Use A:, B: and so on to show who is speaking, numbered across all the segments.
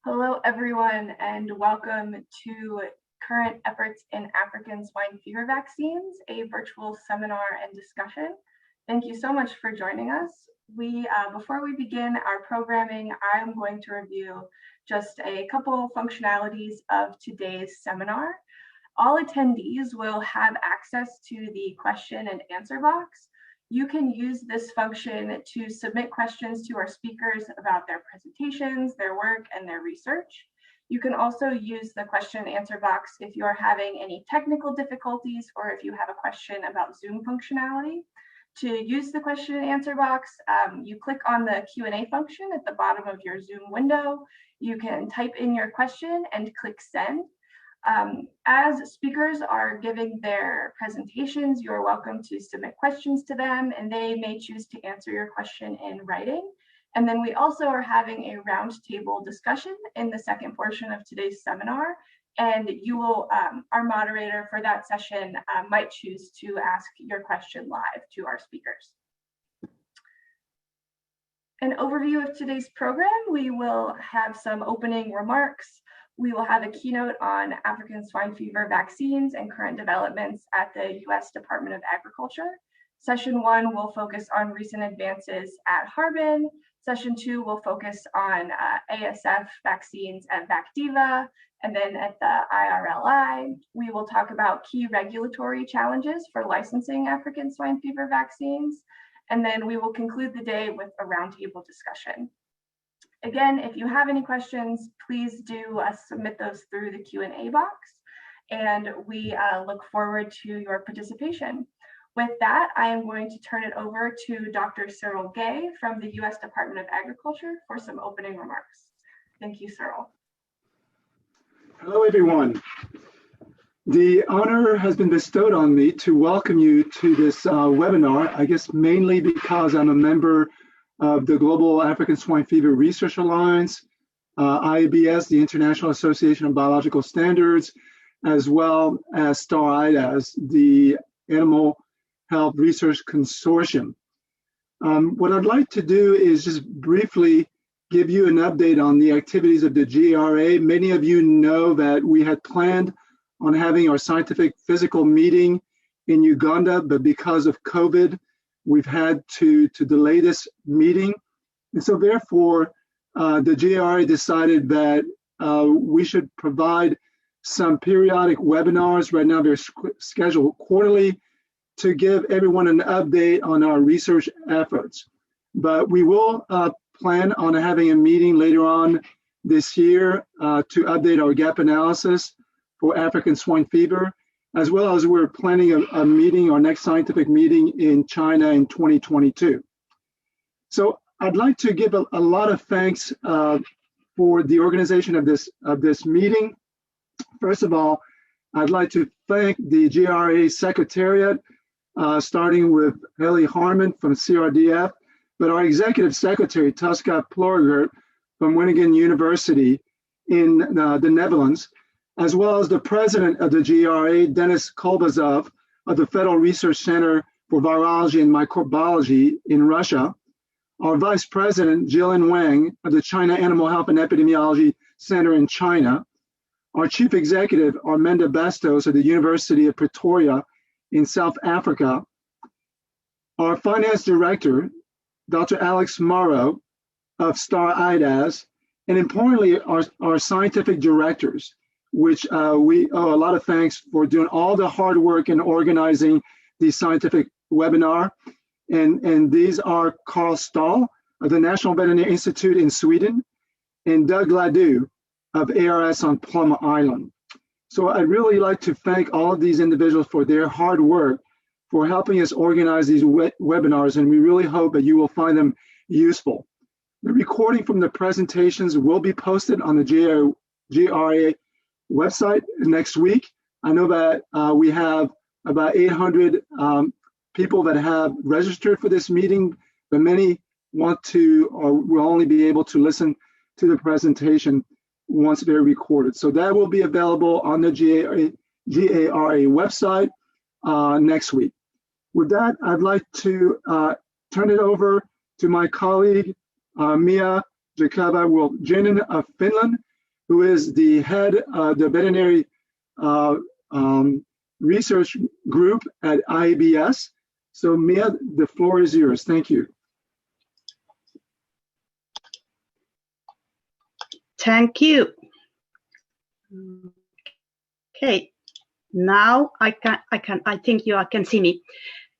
A: Hello, everyone, and welcome to Current Efforts in African Swine Fever Vaccines, a virtual seminar and discussion. Thank you so much for joining us. Before we begin our programming, I'm going to review just a couple functionalities of today's seminar. All attendees will have access to the question and answer box. You can use this function to submit questions to our speakers about their presentations, their work, and their research. You can also use the question and answer box if you're having any technical difficulties or if you have a question about Zoom functionality. To use the question and answer box, you click on the Q&A function at the bottom of your Zoom window. You can type in your question and click send. As speakers are giving their presentations, you're welcome to submit questions to them and they may choose to answer your question in writing. And then we also are having a roundtable discussion in the second portion of today's seminar. And you will, our moderator for that session might choose to ask your question live to our speakers. An overview of today's program, we will have some opening remarks. We will have a keynote on African swine fever vaccines and current developments at the US Department of Agriculture. Session 1 will focus on recent advances at Harbin. Session 2 will focus on ASF vaccines at VACDIVA. And then at the IRLI, we will talk about key regulatory challenges for licensing African swine fever vaccines. And then we will conclude the day with a roundtable discussion. Again, if you have any questions, please do submit those through the Q&A box, and we look forward to your participation. With that, I am going to turn it over to Dr. Cyril Gay from the US Department of Agriculture for some opening remarks. Thank you, Cyril.
B: Hello, everyone. The honor has been bestowed on me to welcome you to this webinar, I guess mainly because I'm a member of the Global African Swine Fever Research Alliance, IABS, the International Association of Biological Standards, as well as STAR-IDAS, the Animal Health Research Consortium. What I'd like to do is just briefly give you an update on the activities of the GARA. Many of you know that we had planned on having our scientific physical meeting in Uganda, but because of COVID, we've had to delay this meeting. And so therefore, the GARA decided that we should provide some periodic webinars. Right now they're scheduled quarterly to give everyone an update on our research efforts. But we will plan on having a meeting later on this year to update our gap analysis for African swine fever, as well as we're planning a meeting, our next scientific meeting in China in 2022. So I'd like to give a lot of thanks for the organization of this meeting. First of all, I'd like to thank the GRA Secretariat, starting with Haley Harmon from CRDF, but our Executive Secretary, Tosca Plorgert from Wageningen University in the Netherlands, as well as the president of the GRA, Denis Kolbazov of the Federal Research Center for Virology and Microbiology in Russia, our vice president, Jillian Wang of the China Animal Health and Epidemiology Center in China, our chief executive, Armanda Bastos of the University of Pretoria in South Africa, our finance director, Dr. Alex Morrow of STAR-IDAS, and importantly, our scientific directors, which we owe a lot of thanks for doing all the hard work in organizing the scientific webinar. And these are Carl Stahl of the National Veterinary Institute in Sweden and Doug Ladew of ARS on Plum Island. So I'd really like to thank all of these individuals for their hard work for helping us organize these webinars, and we really hope that you will find them useful. The recording from the presentations will be posted on the GRA website next week. I know that we have about 800 people that have registered for this meeting, but many want to or will only be able to listen to the presentation once they're recorded. So that will be available on the GARA website next week. With that, I'd like to turn it over to my colleague, Miia Jakava-Viljanen of Finland, who is the head of the veterinary research group at IABS. So Miia, the floor is yours. Thank you.
C: Thank you. Okay, now I think you can see me.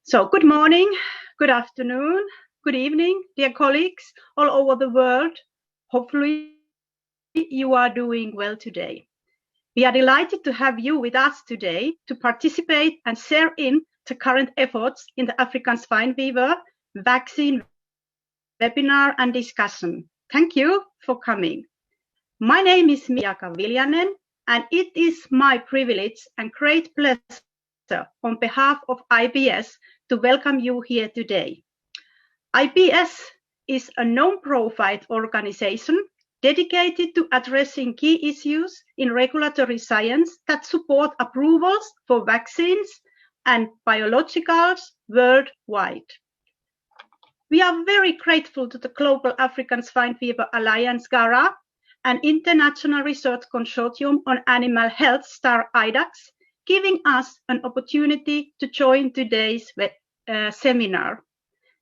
C: So good morning, good afternoon, good evening, dear colleagues all over the world. Hopefully you are doing well today. We are delighted to have you with us today to participate and share in the current efforts in the African swine fever vaccine webinar and discussion. Thank you for coming. My name is Miia Jakava-Viljanen, and it is my privilege and great pleasure on behalf of IABS to welcome you here today. IABS is a non-profit organization dedicated to addressing key issues in regulatory science that support approvals for vaccines and biologicals worldwide. We are very grateful to the Global African Swine Fever Alliance, GARA, an international research consortium on animal health, IDAX, giving us an opportunity to join today's seminar.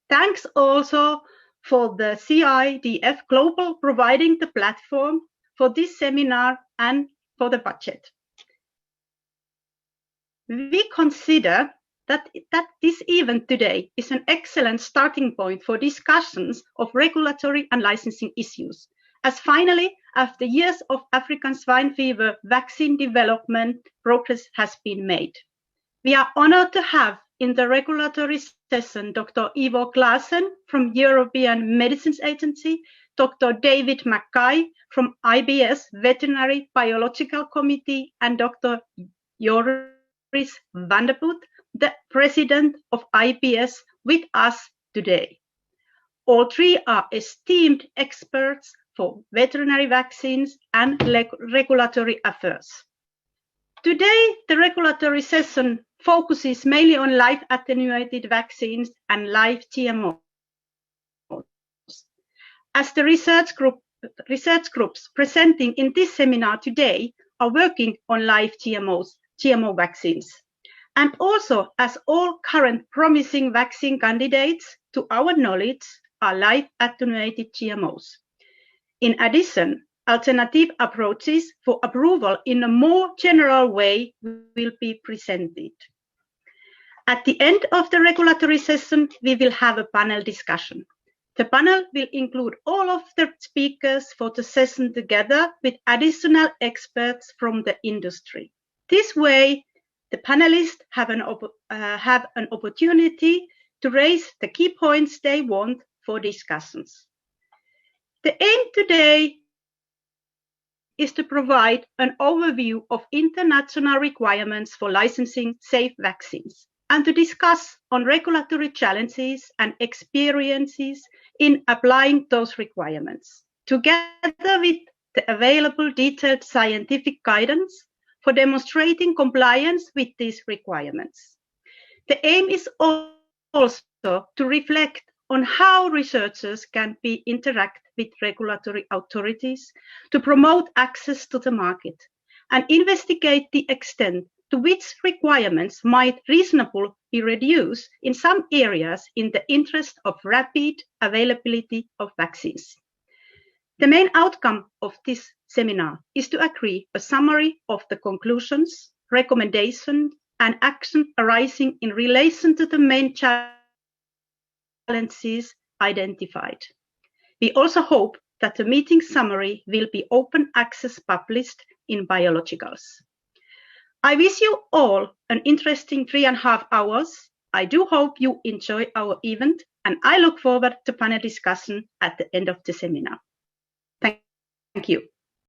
C: Thanks also for the CIDF Global providing the platform for this seminar and for the budget. We consider that this event today is an excellent starting point for discussions of regulatory and licensing issues, as finally, after years of African swine fever vaccine development, progress has been made. We are honored to have in the regulatory session Dr. Ivo Claassen from European Medicines Agency, Dr. David Mackay from IABS Veterinary Biological Committee, and Dr. Joris van der Put, the president of IABS, with us today. All three are esteemed experts for veterinary vaccines and regulatory affairs. Today, the regulatory session focuses mainly on live attenuated vaccines and live GMOs. As the research groups presenting in this seminar today are working on live GMO vaccines, and also as all current promising vaccine candidates, to our knowledge, are live attenuated GMOs. In addition, alternative approaches for approval in a more general way will be presented. At the end of the regulatory session, we will have a panel discussion. The panel will include all of the speakers for the session together with additional experts from the industry. This way, the panelists have an opportunity to raise the key points they want for discussions. The aim today is to provide an overview of international requirements for licensing safe vaccines and to discuss on regulatory challenges and experiences in applying those requirements, together with the available detailed scientific guidance for demonstrating compliance with these requirements. The aim is also to reflect on how researchers can interact with regulatory authorities to promote access to the market and investigate the extent to which requirements might reasonably be reduced in some areas in the interest of rapid availability of vaccines. The main outcome of this seminar is to agree a summary of the conclusions, recommendations, and action arising in relation to the main challenges identified. We also hope that the meeting summary will be open access published in Biologicals. I wish you all an interesting 3.5 hours. I do hope you enjoy our event, and I look forward to panel discussion at the end of the seminar. Thank you.